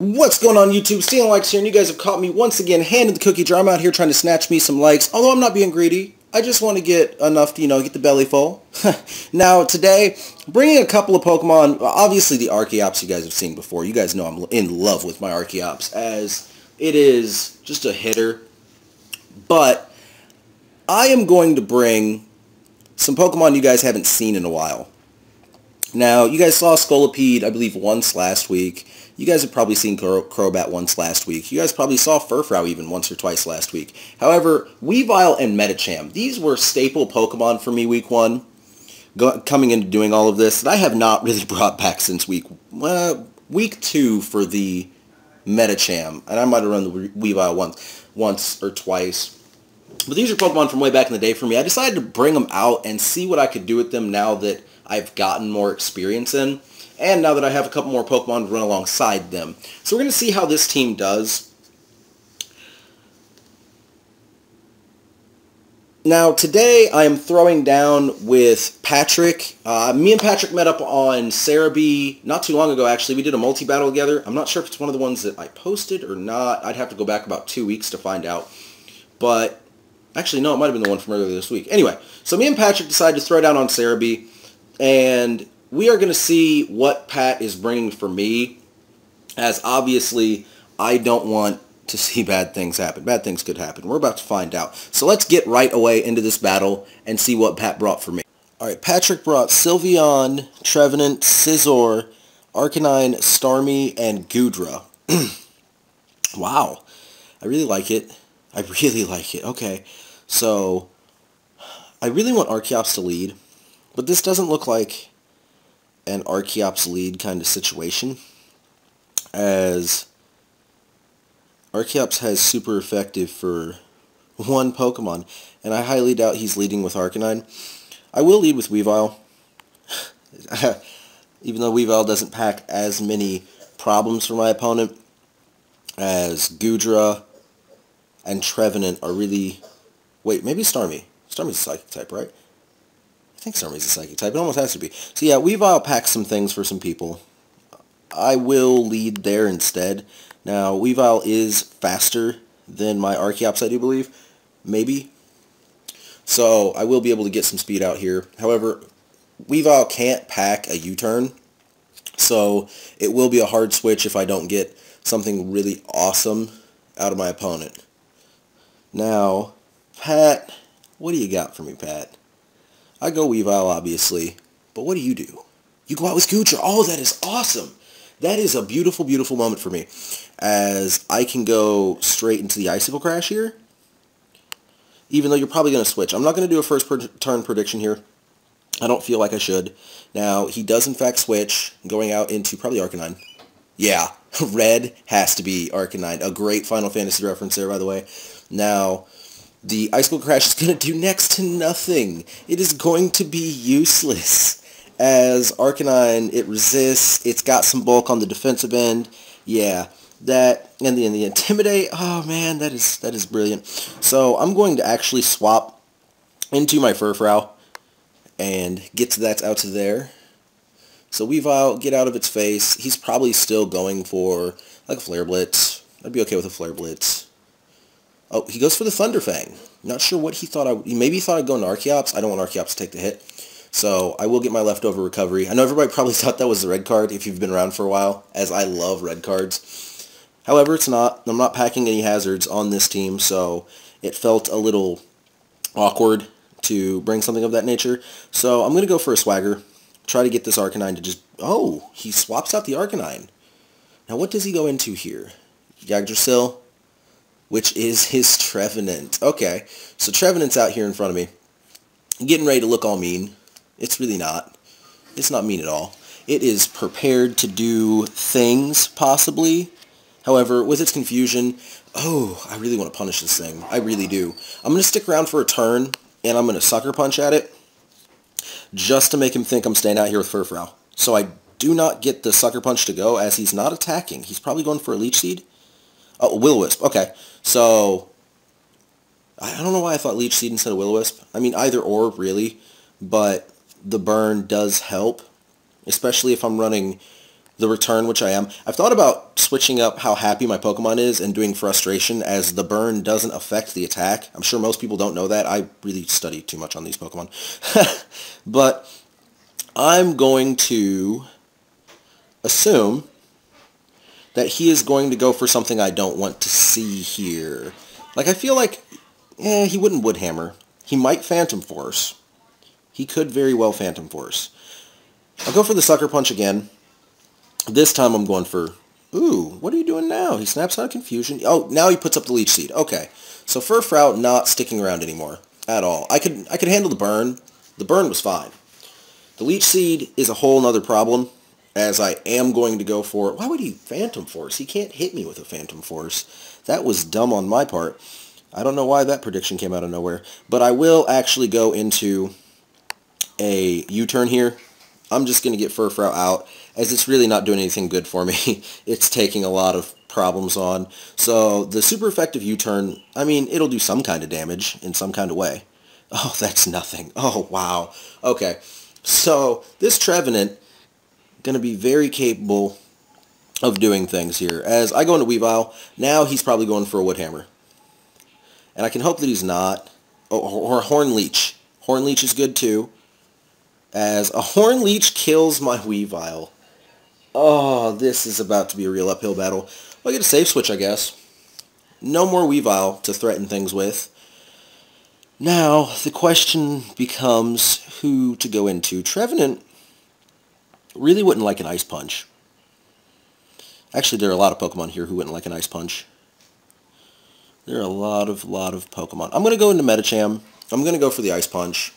What's going on YouTube? StealingLikes here, and you guys have caught me once again handing the cookie jar. I'm out here trying to snatch me some likes, although I'm not being greedy. I just want to get enough to, get the belly full. Now, today, bringing a couple of Pokemon, obviously the Archeops you guys have seen before. You guys know I'm in love with my Archeops, as it is just a hitter. But I am going to bring some Pokemon you guys haven't seen in a while. Now, you guys saw Scolipede, I believe, once last week. You guys have probably seen Crobat once last week. You guys probably saw Furfrou even once or twice last week. However, Weavile and Medicham, these were staple Pokemon for me week 1. Coming into doing all of this, that I have not really brought back since week 2 for the Medicham. And I might have run the Weavile once or twice. But these are Pokemon from way back in the day for me. I decided to bring them out and see what I could do with them now that I've gotten more experience in. And now that I have a couple more Pokemon to run alongside them. So we're going to see how this team does. Now today I am throwing down with Patrick. Me and Patrick met up on Cerebi not too long ago actually. We did a multi-battle together. I'm not sure if it's one of the ones that I posted or not. I'd have to go back about 2 weeks to find out. But actually no, it might have been the one from earlier this week. Anyway, so me and Patrick decided to throw down on Cerebi. And we are going to see what Pat is bringing for me, as obviously I don't want to see bad things happen. Bad things could happen. We're about to find out. So let's get right away into this battle and see what Pat brought for me. Alright, Patrick brought Sylveon, Trevenant, Scizor, Arcanine, Starmie, and Goodra. Wow. I really like it. I really like it. Okay, so I really want Archeops to lead, but this doesn't look like an Archeops lead kind of situation, as Archeops has super effective for one Pokemon, and I highly doubt he's leading with Arcanine. I will lead with Weavile, even though Weavile doesn't pack as many problems for my opponent, as Goodra and Trevenant are really... Wait, maybe Starmie. Starmie's a Psychic type, right? I think Starmie's a Psychic type. It almost has to be. So yeah, Weavile packs some things for some people. I will lead there instead. Now, Weavile is faster than my Archeops, I do believe. Maybe. So, I will be able to get some speed out here. However, Weavile can't pack a U-turn. So, it will be a hard switch if I don't get something really awesome out of my opponent. Now, Pat, what do you got for me, Pat? I go Weavile, obviously, but what do? You go out with Goodra. Oh, that is awesome. That is a beautiful, beautiful moment for me, as I can go straight into the Icicle Crash here, even though you're probably going to switch. I'm not going to do a first turn prediction here. I don't feel like I should. Now, he does in fact switch, going out into probably Arcanine. Yeah, red has to be Arcanine. A great Final Fantasy reference there, by the way. Now, the Icicle Crash is going to do next to nothing. It is going to be useless. As Arcanine, it resists. It's got some bulk on the defensive end. Yeah, that, and the Intimidate. Oh man, that is brilliant. So I'm going to actually swap into my Furfrou and get to that out to there. So Weavile, get out of its face. He's probably still going for like a Flare Blitz. I'd be okay with a Flare Blitz. Oh, he goes for the Thunder Fang. Not sure what he thought. Maybe he thought I'd go into Archeops. I don't want Archeops to take the hit. So I will get my leftover recovery. I know everybody probably thought that was the red card if you've been around for a while, as I love red cards. However, it's not. I'm not packing any hazards on this team, so it felt a little awkward to bring something of that nature. So I'm going to go for a Swagger. Try to get this Arcanine to just... Oh, he swaps out the Arcanine. Now what does he go into here? Yggdrasil, which is his Trevenant. Okay, so Trevenant's out here in front of me, getting ready to look all mean. It's really not. It's not mean at all. It is prepared to do things, possibly. However, with its confusion, oh, I really want to punish this thing. I really do. I'm going to stick around for a turn, and I'm going to Sucker Punch at it, just to make him think I'm staying out here with Furfrou. So I do not get the Sucker Punch to go, as he's not attacking. He's probably going for a Leech Seed. Oh, Will-O-Wisp. Okay, so I don't know why I thought Leech Seed instead of Will-O-Wisp. I mean, either or, really, but the burn does help, especially if I'm running the return, which I am. I've thought about switching up how happy my Pokemon is and doing frustration, as the burn doesn't affect the attack. I'm sure most people don't know that. I really study too much on these Pokemon. But I'm going to assume that he is going to go for something I don't want to see here. Like, I feel like, he wouldn't Wood Hammer. He might Phantom Force. He could very well Phantom Force. I'll go for the Sucker Punch again. This time I'm going for, ooh, what are you doing now? He snaps out of confusion. Oh, now he puts up the Leech Seed. Okay. So Furfrou not sticking around anymore at all. I could handle the burn. The burn was fine. The Leech Seed is a whole nother problem, as I am going to go for, why would he Phantom Force? He can't hit me with a Phantom Force. That was dumb on my part. I don't know why that prediction came out of nowhere. But I will actually go into a U-turn here. I'm just going to get Furfrou out, as it's really not doing anything good for me. It's taking a lot of problems on. So the super effective U-turn, I mean, it'll do some kind of damage in some kind of way. Oh, that's nothing. Oh, wow. Okay. So this Trevenant going to be very capable of doing things here. As I go into Weavile, now he's probably going for a Wood Hammer. And I can hope that he's not. Oh, or a Horn Leech. Horn Leech is good too, as a Horn Leech kills my Weavile. Oh, this is about to be a real uphill battle. Well, I get a save switch, I guess. No more Weavile to threaten things with. Now, the question becomes who to go into. Trevenant really wouldn't like an Ice Punch. Actually, there are a lot of Pokemon here who wouldn't like an Ice Punch. There are a lot of Pokemon. I'm going to go into Medicham. I'm going to go for the Ice Punch.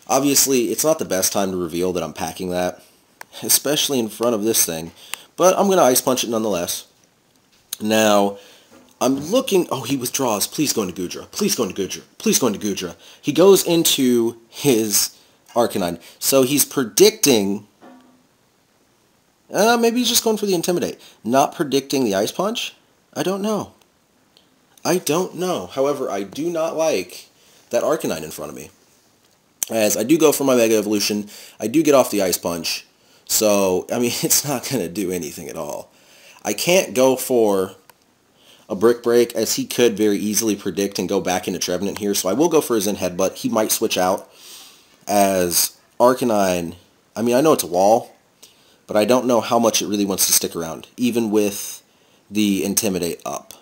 Obviously, it's not the best time to reveal that I'm packing that, especially in front of this thing. But I'm going to Ice Punch it nonetheless. Now, I'm looking... Oh, he withdraws. Please go into Goodra. Please go into Goodra. Please go into Goodra. He goes into his Arcanine. So he's predicting... maybe he's just going for the Intimidate. Not predicting the Ice Punch? I don't know. I don't know. However, I do not like that Arcanine in front of me. As I do go for my Mega Evolution, I do get off the Ice Punch. So, I mean, it's not going to do anything at all. I can't go for a Brick Break, as he could very easily predict and go back into Trevenant here. So I will go for his Zen Headbutt. He might switch out, as Arcanine, I mean, I know it's a wall, but I don't know how much it really wants to stick around, even with the Intimidate up.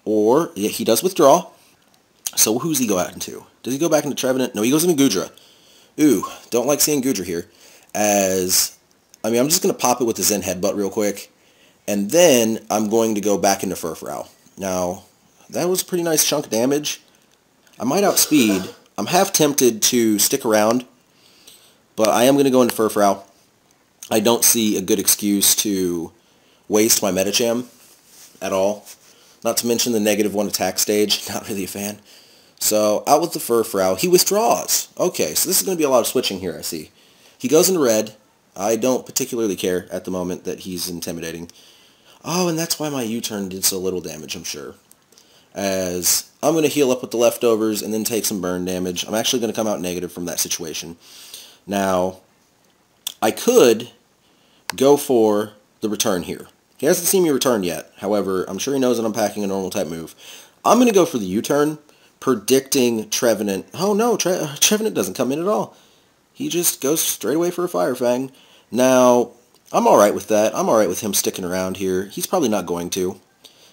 Or, yeah, he does withdraw. So who's he go out into? Does he go back into Trevenant? No, he goes into Goodra. Ooh, don't like seeing Goodra here. As, I mean, I'm just going to pop it with the Zen Headbutt real quick. And then I'm going to go back into Furfrou. Now, that was a pretty nice chunk of damage. I might outspeed. I'm half tempted to stick around, but I am going to go into Furfrou. I don't see a good excuse to waste my Medicham at all. Not to mention the -1 attack stage. Not really a fan. So, out with the Furfrou. He withdraws. Okay, so this is going to be a lot of switching here, I see. He goes into red. I don't particularly care at the moment that he's intimidating. Oh, and that's why my U-turn did so little damage, I'm sure. As I'm going to heal up with the leftovers and then take some burn damage. I'm actually going to come out negative from that situation. Now, I could go for the return here. He hasn't seen me return yet. However, I'm sure he knows that I'm packing a normal type move. I'm going to go for the U-turn, predicting Trevenant. Oh no, Trevenant doesn't come in at all. He just goes straight away for a Fire Fang. Now, I'm alright with that. I'm alright with him sticking around here. He's probably not going to.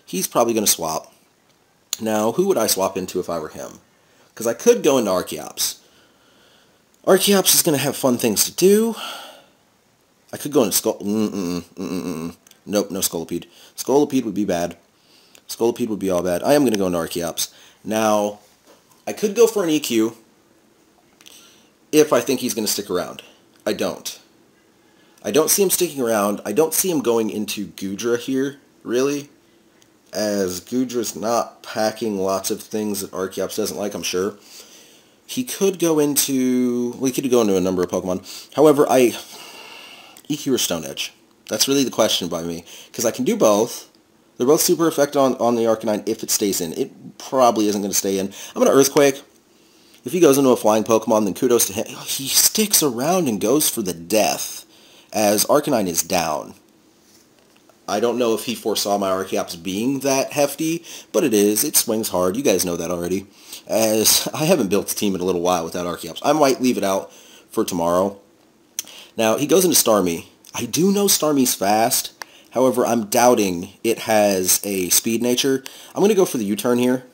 He's probably going to swap. Now, who would I swap into if I were him? Because I could go into Archeops. Archeops is going to have fun things to do. I could go into Skull... Nope, no Scolipede. Scolipede would be bad. Scolipede would be all bad. I am going to go into Archeops. Now, I could go for an EQ if I think he's going to stick around. I don't. I don't see him sticking around. I don't see him going into Goodra here, really, as Goodra's not packing lots of things that Archeops doesn't like, I'm sure. He could go into... Well, he could go into a number of Pokemon. However, EQ or Stone Edge? That's really the question by me, because I can do both. They're both super effective on the Arcanine if it stays in. It probably isn't going to stay in. I'm going to Earthquake. If he goes into a flying Pokemon, then kudos to him. He sticks around and goes for the death. as Arcanine is down. I don't know if he foresaw my Archeops being that hefty, but it is. It swings hard. You guys know that already. As I haven't built a team in a little while without Archeops. I might leave it out for tomorrow. Now, he goes into Starmie. I do know Starmie's fast. However, I'm doubting it has a speed nature. I'm going to go for the U-turn here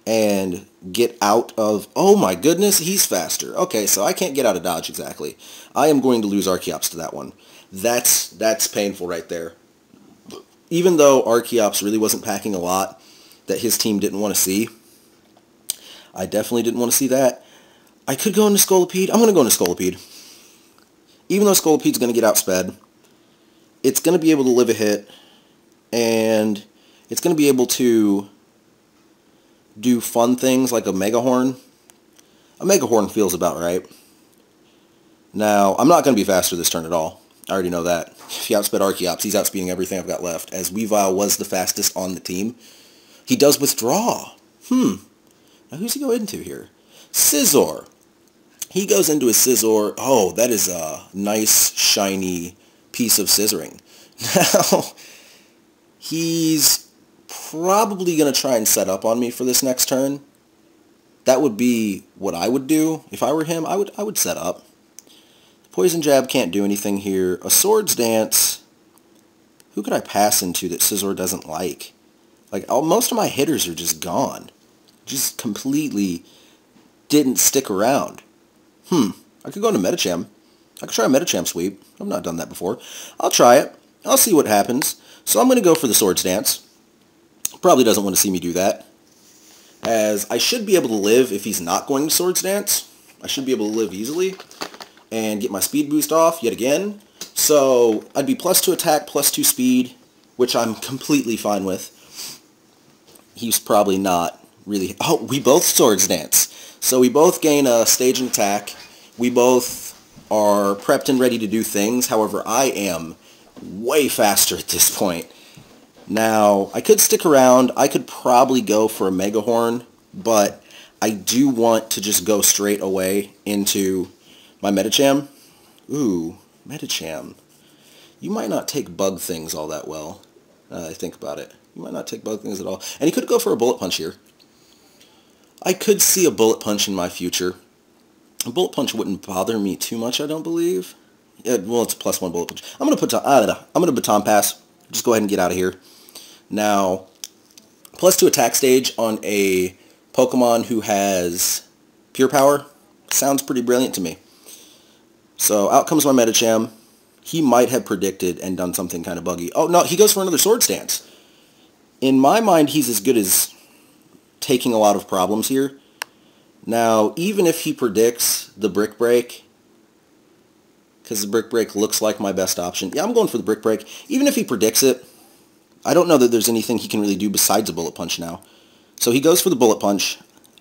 and get out of... Oh my goodness, he's faster. Okay, so I can't get out of dodge exactly. I am going to lose Archeops to that one. That's painful right there. Even though Archeops really wasn't packing a lot that his team didn't want to see, I definitely didn't want to see that. I could go into Scolipede. I'm going to go into Scolipede. Even though Scolipede's going to get outsped, it's going to be able to live a hit, and it's going to be able to do fun things like a Mega Horn. A Mega Horn feels about right. Now, I'm not going to be faster this turn at all. I already know that. If he outsped Archeops, he's outspeeding everything I've got left, as Weavile was the fastest on the team. He does withdraw. Now, who's he go into here? Scizor. He goes into a Scizor. Oh, that is a nice, shiny piece of scissoring. Now, he's probably going to try and set up on me for this next turn. That would be what I would do. If I were him, I would set up. Poison Jab can't do anything here. A Swords Dance. Who could I pass into that Scizor doesn't like? Like, most of my hitters are just gone. Just completely didn't stick around. I could go into Medicham. I could try a Medicham sweep. I've not done that before. I'll try it. I'll see what happens. So I'm going to go for the Swords Dance. Probably doesn't want to see me do that, as I should be able to live if he's not going to Swords Dance. I should be able to live easily and get my speed boost off yet again. So I'd be +2 attack, +2 speed, which I'm completely fine with. He's probably not really... Oh, we both Swords Dance. So we both gain a stage and attack. We both are prepped and ready to do things. However, I am way faster at this point. Now, I could stick around. I could probably go for a Mega Horn, but I do want to just go straight away into my Medicham. Ooh, Medicham. You might not take bug things all that well. I think about it. You might not take bug things at all. And he could go for a Bullet Punch here. I could see a Bullet Punch in my future. A Bullet Punch wouldn't bother me too much, I don't believe. Well, it's a +1 Bullet Punch. I'm going to Baton Pass. Just go ahead and get out of here. Now, +2 attack stage on a Pokemon who has Pure Power sounds pretty brilliant to me. So out comes my Medicham. He might have predicted and done something kind of buggy. Oh, no, he goes for another Swords Dance. In my mind, he's as good as taking a lot of problems here. Now, even if he predicts the Brick Break, because the Brick Break looks like my best option. Yeah, I'm going for the Brick Break. Even if he predicts it, I don't know that there's anything he can really do besides a Bullet Punch now. So he goes for the Bullet Punch.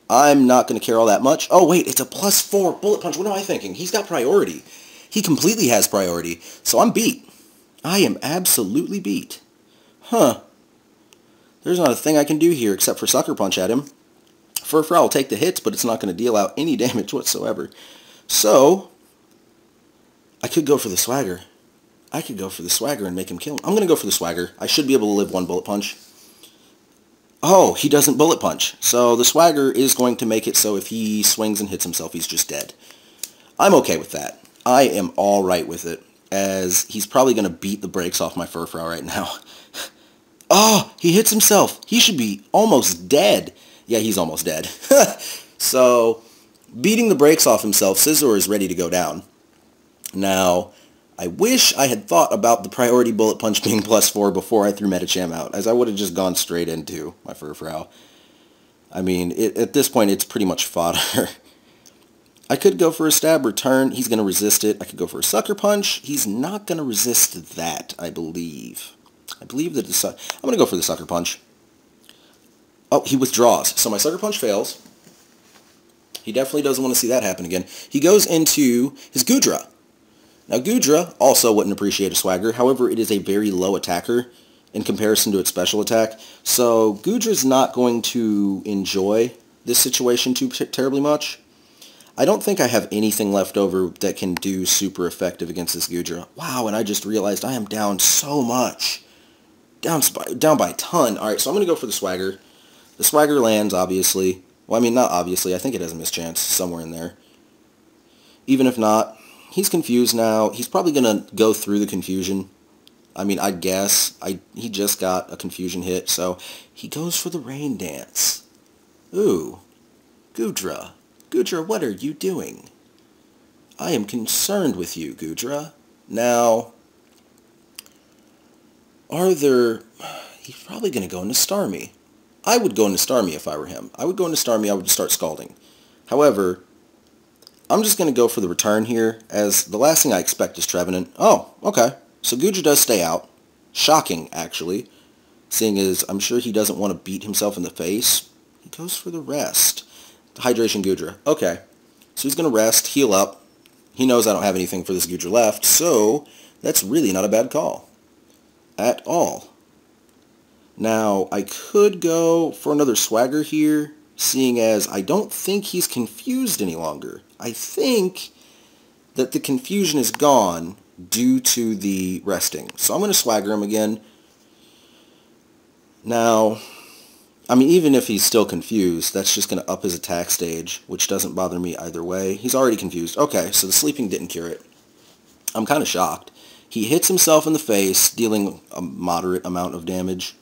I'm not going to care all that much. Oh, wait, it's a +4 Bullet Punch. What am I thinking? He's got priority. He completely has priority. So I'm beat. I am absolutely beat. There's not a thing I can do here except for Sucker Punch at him. Furfrou will take the hits, but it's not going to deal out any damage whatsoever. So, I could go for the Swagger. I could go for the Swagger and make him kill him. I'm going to go for the Swagger. I should be able to live 1 Bullet Punch. Oh, he doesn't Bullet Punch. So the Swagger is going to make it so if he swings and hits himself, he's just dead. I'm okay with that. I am all right with it, as he's probably going to beat the brakes off my Furfrou right now. Oh, he hits himself. He should be almost dead. Yeah, he's almost dead. So, beating the brakes off himself, Scizor is ready to go down. Now, I wish I had thought about the priority Bullet Punch being +4 before I threw Medicham out, as I would have just gone straight into my Furfrou. I mean, at this point, it's pretty much fodder. I could go for a Stab Return. He's going to resist it. I could go for a Sucker Punch. He's not going to resist that, I believe. I believe that I'm going to go for the Sucker Punch. Oh, he withdraws. So my Sucker Punch fails. He definitely doesn't want to see that happen again. He goes into his Goodra. Now, Goodra also wouldn't appreciate a Swagger. However, it is a very low attacker in comparison to its special attack. So Goodra's not going to enjoy this situation too terribly much. I don't think I have anything left over that can do super effective against this Gudra. Wow, and I just realized I am down so much. Down by a ton. Alright, so I'm going to go for the Swagger. The Swagger lands, obviously. Well, I mean, not obviously. I think it has a mischance somewhere in there. Even if not, he's confused now. He's probably going to go through the confusion. I mean, I guess. He just got a confusion hit, so he goes for the Rain Dance. Ooh. Gudra. Gudra, what are you doing? I am concerned with you, Gudra. Now, he's probably going to go into Starmie. I would go into Starmie if I were him. I would go into Starmie, I would start scalding. However, I'm just going to go for the return here, as the last thing I expect is Trevenant. Oh, okay. So Gudra does stay out. Shocking, actually. Seeing as I'm sure he doesn't want to beat himself in the face. He goes for the rest. Hydration Gudra. Okay. So he's going to rest, heal up. He knows I don't have anything for this Gudra left, so that's really not a bad call. At all. Now, I could go for another Swagger here, seeing as I don't think he's confused any longer. I think that the confusion is gone due to the resting. So I'm going to Swagger him again. Now, I mean, even if he's still confused, that's just going to up his attack stage, which doesn't bother me either way. He's already confused. Okay, so the sleeping didn't cure it. I'm kind of shocked. He hits himself in the face, dealing a moderate amount of damage.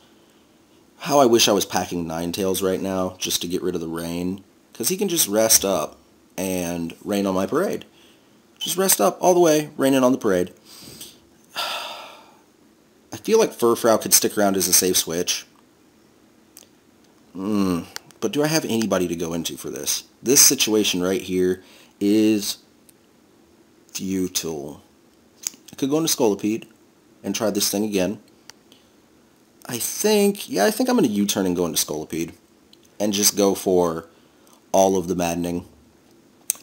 How I wish I was packing Ninetales right now, just to get rid of the rain. Because he can just rest up and rain on my parade. Just rest up all the way, raining on the parade. I feel like Furfrou could stick around as a safe switch. But do I have anybody to go into for this? This situation right here is futile. I could go into Scolipede and try this thing again. I think I'm going to U-turn and go into Scolipede and just go for all of the maddening.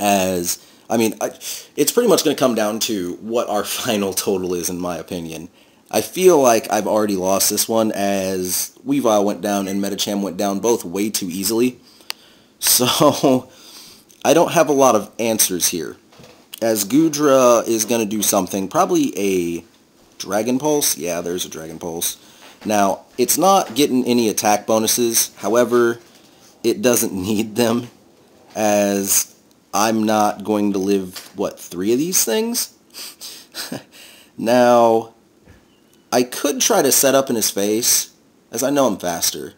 As, I mean, it's pretty much going to come down to what our final total is, in my opinion. I feel like I've already lost this one, as Weavile went down and Medicham went down both way too easily. So, I don't have a lot of answers here. As Gudra is going to do something, probably a Dragon Pulse. Yeah, there's a Dragon Pulse. Now, it's not getting any attack bonuses. However, it doesn't need them, as I'm not going to live, 3 of these things? Now, I could try to set up in his face, as I know I'm faster.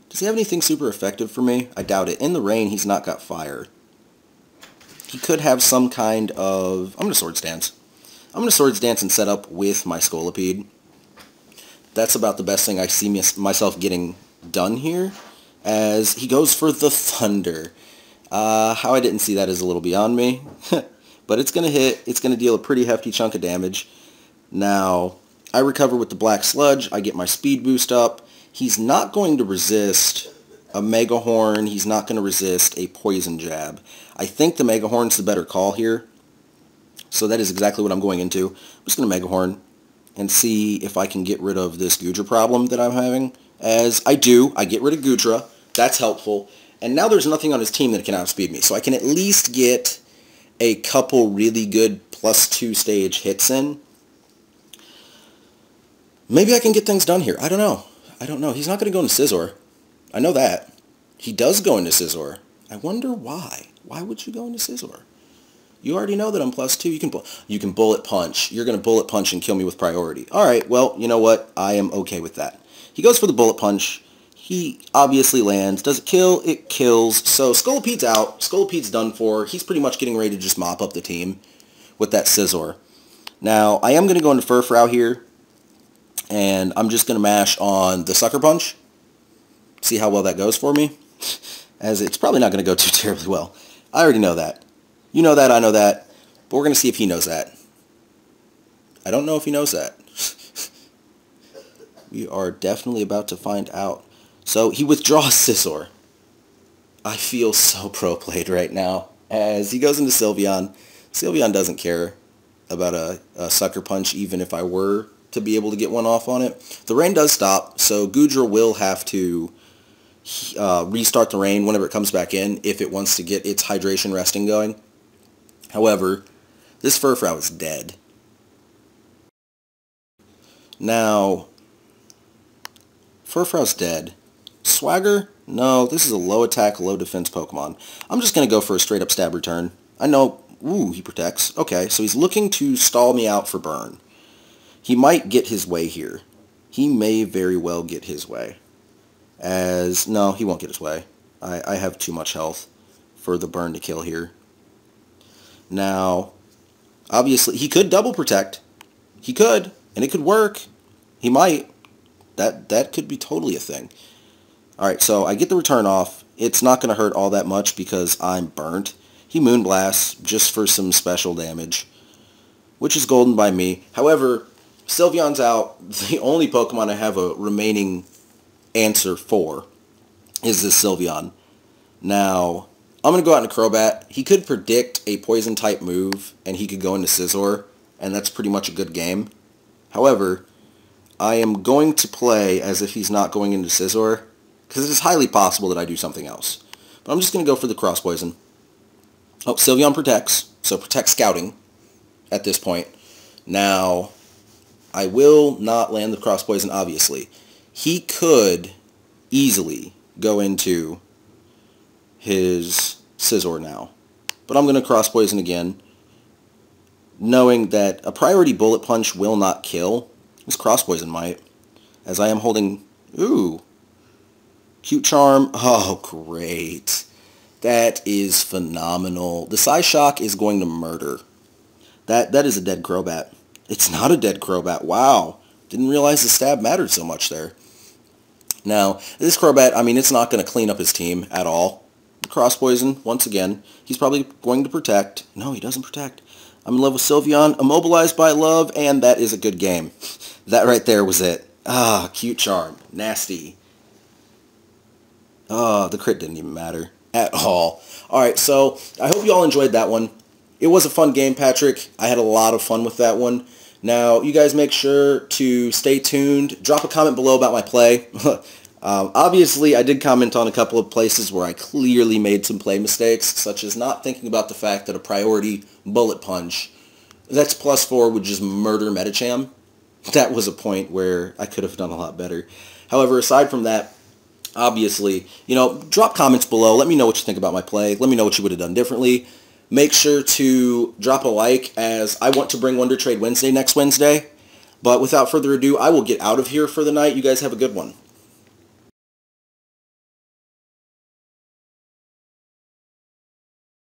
Does he have anything super effective for me? I doubt it. In the rain, he's not got fire. He could have some kind of... I'm going to Swords Dance. I'm going to Swords Dance and set up with my Scolipede. That's about the best thing I see myself getting done here, as he goes for the Thunder. How I didn't see that is a little beyond me. But it's going to hit. It's going to deal a pretty hefty chunk of damage. Now, I recover with the Black Sludge. I get my speed boost up. He's not going to resist a Mega Horn. He's not going to resist a Poison Jab. I think the Mega Horn's the better call here. So that is exactly what I'm going into. I'm just going to Mega Horn and see if I can get rid of this Gudra problem that I'm having. As I do, I get rid of Gudra. That's helpful. And now there's nothing on his team that can outspeed me. So I can at least get a couple really good +2 stage hits in. Maybe I can get things done here. I don't know. He's not going to go into Scizor. I know that. He does go into Scizor. I wonder why. Why would you go into Scizor? You already know that I'm +2. You can Bullet Punch. You're going to Bullet Punch and kill me with priority. Alright, well, you know what? I am okay with that. He goes for the Bullet Punch. He obviously lands. Does it kill? It kills. So Scolipede's out. Scolipede's done for. He's pretty much getting ready to just mop up the team with that Scizor. Now, I am going to go into Furfrou here. And I'm just going to mash on the Sucker Punch. See how well that goes for me. As it's probably not going to go too terribly well. I already know that. You know that, I know that. But we're going to see if he knows that. I don't know if he knows that. We are definitely about to find out. So he withdraws Scizor. I feel so pro-played right now. As he goes into Sylveon. Sylveon doesn't care about a Sucker Punch, even if I were to be able to get one off on it. The rain does stop, so Gudra will have to restart the rain whenever it comes back in if it wants to get its hydration resting going. However, this Furfrou is dead. Now, Furfrou's dead. Swagger? No, this is a low attack, low defense Pokemon. I'm just going to go for a straight up stab return. I know, ooh, he protects. Okay, so he's looking to stall me out for burn. He might get his way here. He may very well get his way. No, he won't get his way. I have too much health for the burn to kill here. Now, obviously, he could double protect. He could, and it could work. He might. That could be totally a thing. Alright, so I get the return off. It's not going to hurt all that much because I'm burnt. He Moonblasts just for some special damage, which is golden by me. However, Sylveon's out. The only Pokemon I have a remaining answer for is this Sylveon. Now, I'm going to go out into Crobat. He could predict a Poison-type move, and he could go into Scizor, and that's pretty much a good game. However, I am going to play as if he's not going into Scizor, because it is highly possible that I do something else. But I'm just going to go for the Cross Poison. Oh, Sylveon protects, so protect Scouting at this point. Now, I will not land the Cross Poison, obviously. He could easily go into his Scizor now. But I'm going to Cross Poison again, knowing that a priority Bullet Punch will not kill. This Cross Poison might, as I am holding... Ooh. Cute Charm. Oh, great. That is phenomenal. The Psyshock is going to murder. That is a dead Crobat. It's not a dead Crobat. Wow. Didn't realize the stab mattered so much there. Now, this Crobat, I mean, it's not going to clean up his team at all. Cross Poison, once again. He's probably going to protect. No, he doesn't protect. I'm in love with Sylveon, immobilized by love, and that is a good game. That right there was it. Ah, Cute Charm. Nasty. The crit didn't even matter at all. Alright, so I hope you all enjoyed that one. It was a fun game, Patrick. I had a lot of fun with that one. Now, you guys make sure to stay tuned. Drop a comment below about my play. Obviously, I did comment on a couple of places where I clearly made some play mistakes, such as not thinking about the fact that a priority Bullet Punch that's +4 would just murder Medicham. That was a point where I could have done a lot better. However, aside from that, obviously, drop comments below. Let me know what you think about my play. Let me know what you would have done differently. Make sure to drop a like, as I want to bring Wonder Trade Wednesday next Wednesday. But without further ado, I will get out of here for the night. You guys have a good one.